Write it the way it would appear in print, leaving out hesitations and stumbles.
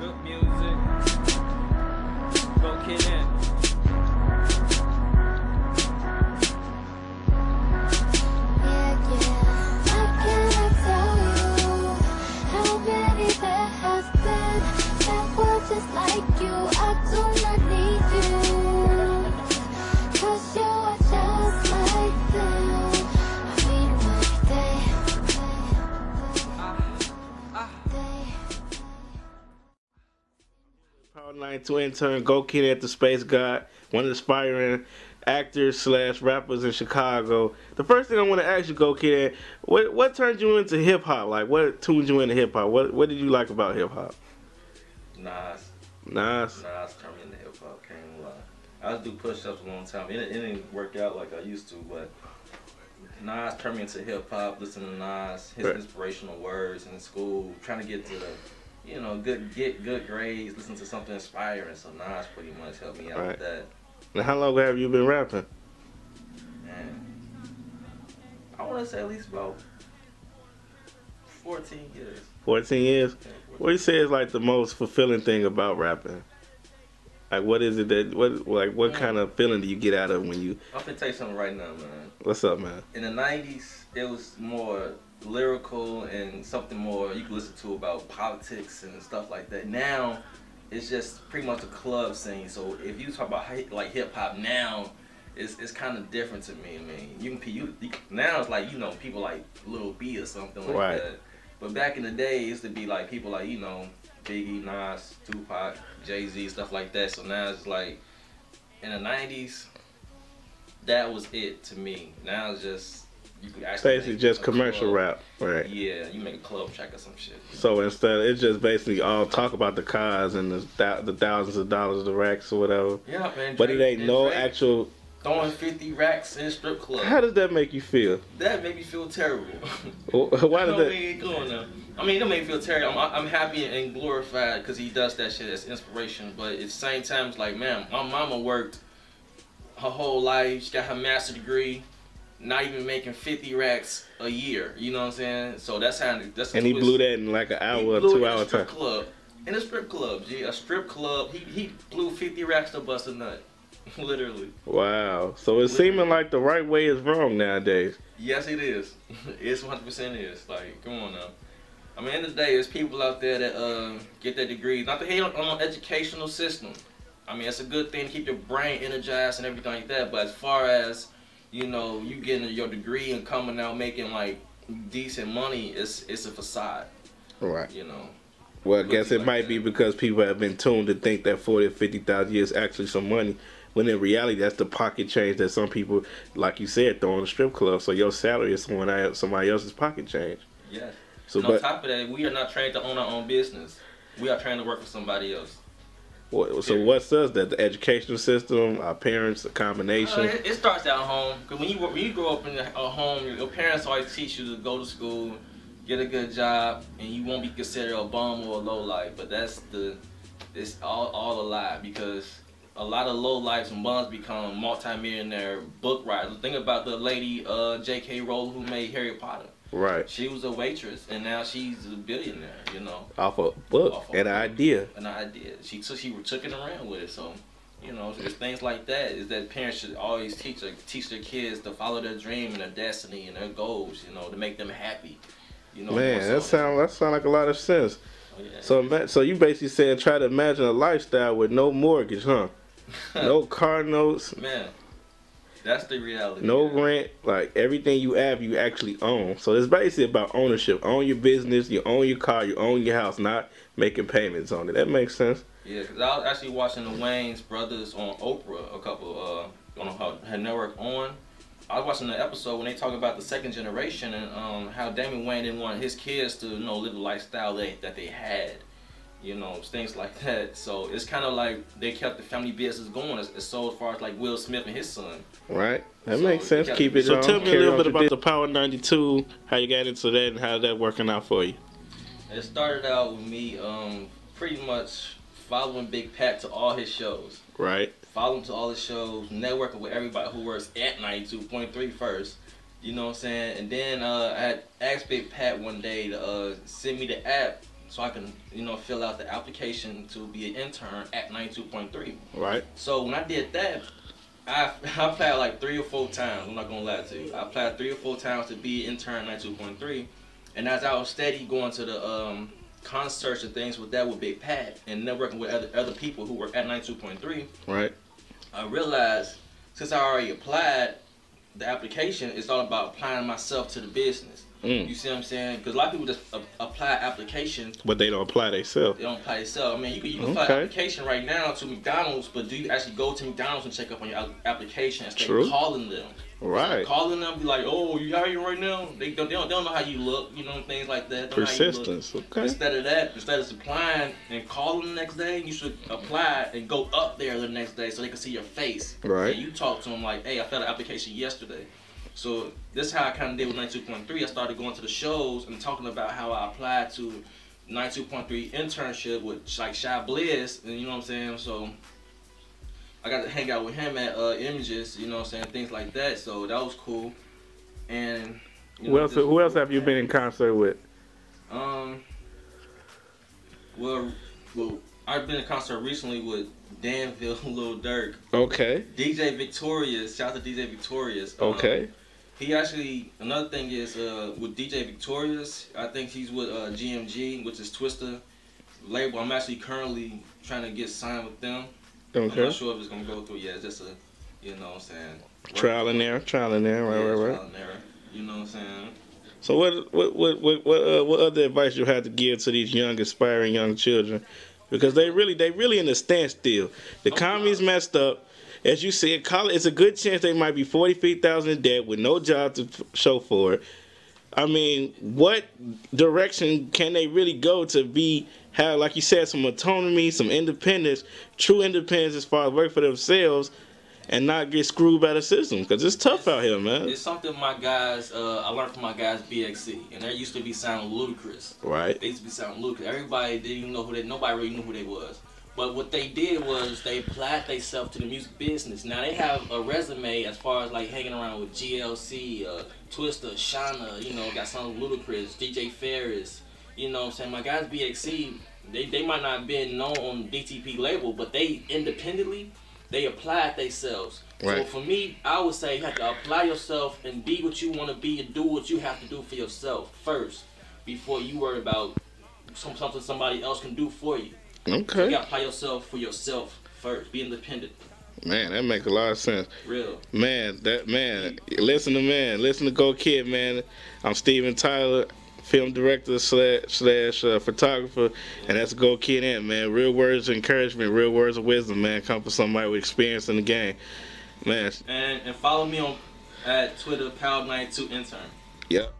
Real music. Gokid in. Just like you, I do not need you, 'cause you are just like them. I mean Power 92 intern, Gokid at the SpaceGOD, one of the aspiring actors / rappers in Chicago. The first thing I want to ask you, Gokid, what turned you into hip hop? Like, what tuned you into hip hop? What did you like about hip hop? Nas turned me into hip hop, can't lie. I used to do push-ups a long time. It didn't work out like I used to, but Nas turned me into hip hop, listening to Nas, his inspirational words in school, trying to get to the, you know, get good grades, listen to something inspiring. So Nas pretty much helped me out with that. Now, how long have you been rapping? Man, I want to say at least about 14 years. 14 years? Yeah, 14. What do you say is like the most fulfilling thing about rapping? Like, what is it that, what kind of feeling do you get out of when you... I'm finna tell you something right now, man. What's up, man? In the 90s, it was more lyrical and something more you could listen to about politics and stuff like that. Now, it's just pretty much a club scene. So if you talk about like hip hop now, it's kind of different to me. I mean, you now it's like, you know, people like Lil B or something like that. But back in the day, it used to be like people like, you know, Biggie, Nas, Tupac, Jay-Z, stuff like that. So now it's like, in the 90s, that was it to me. Now it's just, you can actually basically just commercial rap, right? Yeah, you make a club track or some shit. So instead, it's just basically all talk about the cars and the thousands of dollars, the racks or whatever. Yeah, man. But it ain't no actual... Throwing 50 racks in a strip club. How does that make you feel? That made me feel terrible. Why did that? Ain't going now. I mean, it don't make me feel terrible. I'm happy and glorified because he does that shit as inspiration. But at the same time, it's like, man, my mama worked her whole life. She got her master's degree. Not even making 50 racks a year. You know what I'm saying? So that's how. And he blew that in like an hour or 2 hour time. In a strip club, G. A strip club. He blew 50 racks to bust a nut. Literally. Wow. So it's seeming like the right way is wrong nowadays. Yes, it is. It's 100% is. Like, come on now. I mean, at the end of the day, there's people out there that get their degrees. Not to hate on the educational system. I mean, it's a good thing to keep your brain energized and everything like that. But as far as, you know, you getting your degree and coming out making like decent money, it's a facade. Right. You know. Well, I guess it might be because people have been tuned to think that 40 or 50,000 is actually some money. When in reality, that's the pocket change that some people, like you said, throw in a strip club. So your salary is somebody else's pocket change. Yes. So, and on top of that, we are not trained to own our own business. We are trained to work for somebody else. So what's us? That the educational system, our parents, a combination? It starts at home. Because when you grow up in a home, your parents always teach you to go to school, get a good job, and you won't be considered a bum or a lowlife. But it's all a lie, because a lot of lowlifes and bums become multi-millionaire book writers. Think about the lady J.K. Rowling who made Harry Potter. Right. She was a waitress, and now she's a billionaire. You know. Off a book, an idea. An idea. She took it around with it. So, you know, there's things like that. Is that parents should always teach their kids to follow their dream and their destiny and their goals. You know, to make them happy. You know. Man, that sound like a lot of sense. Oh, yeah. So you basically saying try to imagine a lifestyle with no mortgage, huh? No car notes. Man, that's the reality. No rent. Like, everything you have, you actually own. So it's basically about ownership. Own your business, you own your car, you own your house, not making payments on it. That makes sense. Yeah, because I was actually watching the Wayans brothers on Oprah, a couple, on her network on. I was watching the episode when they talk about the second generation and how Damon Wayne didn't want his kids to, you know, live the lifestyle that they had. You know, things like that. So it's kind of like they kept the family business going as far as like Will Smith and his son. Right. That makes sense. Keep it on. So tell me a little bit about the Power 92, how you got into that and how that working out for you. It started out with me pretty much following Big Pat to all his shows. Right. Follow him to all his shows, networking with everybody who works at 92.3 first. You know what I'm saying? And then I had asked Big Pat one day to send me the app so I can, you know, fill out the application to be an intern at 92.3. Right. So when I did that, I applied like 3 or 4 times. I'm not gonna lie to you. I applied 3 or 4 times to be an intern at 92.3, and as I was steady going to the concerts and things with that with Big Pat and networking with other people who were at 92.3, right, I realized since I already applied the application, it's all about applying myself to the business. You see what I'm saying? Because a lot of people just apply applications, but they don't apply themselves. They don't apply themselves. I mean, you can apply an application right now to McDonald's, but do you actually go to McDonald's and check up on your application instead of calling them? Right. Calling them, be like, oh, you hiring right now? They don't know how you look, you know, things like that. Persistence, okay. Instead of applying and calling the next day, you should apply and go up there the next day so they can see your face. Right. And you talk to them like, hey, I filled an application yesterday. So this is how I kind of did with 92.3. I started going to the shows and talking about how I applied to 92.3 internship with like Shy Bliss, and you know what I'm saying. So I got to hang out with him at Images, you know what I'm saying, things like that. So that was cool. And you know, who else have you been in concert with? Well, I've been in concert recently with Danville, Lil Durk. Okay. DJ Victorious, shout out to DJ Victorious. Okay. He actually, another thing is with DJ Victorious, I think he's with GMG, which is Twista label. I'm actually currently trying to get signed with them. Okay. I'm not sure if it's gonna go through yet. It's just a, you know what I'm saying, trial and error, right. Trial and error. You know what I'm saying. So what other advice you have to give to these young, aspiring young children? Because they really in a standstill. The economy's messed up. As you said, college, it's a good chance they might be 40, 50,000 in debt with no job to show for it. I mean, what direction can they really go to have, like you said, some autonomy, some independence, true independence as far as work for themselves and not get screwed by the system? Because it's tough out here, man. It's something my guys, I learned from my guys BXC, and they used to be sounding ludicrous. Right. They used to be sounding ludicrous. Everybody didn't even know nobody really knew who they was. But what they did was they applied themselves to the music business. Now they have a resume as far as like hanging around with GLC, Twista, Shauna, you know, got something ludicrous, DJ Ferris, you know what I'm saying? My guys BXC, they might not have been known on the DTP label, but they independently, they applied themselves. Right. So for me, I would say you have to apply yourself and be what you want to be and do what you have to do for yourself first before you worry about something somebody else can do for you. Okay. So you gotta apply yourself for yourself first. Be independent. Man, that makes a lot of sense. Real. Man, listen to Gokid, man. I'm Steven Tyler, film director slash photographer, and that's Gokid in, man. Real words of encouragement, real words of wisdom, man. Come from somebody with experience in the game, man. And follow me on at Twitter, Power92 Intern. Yep.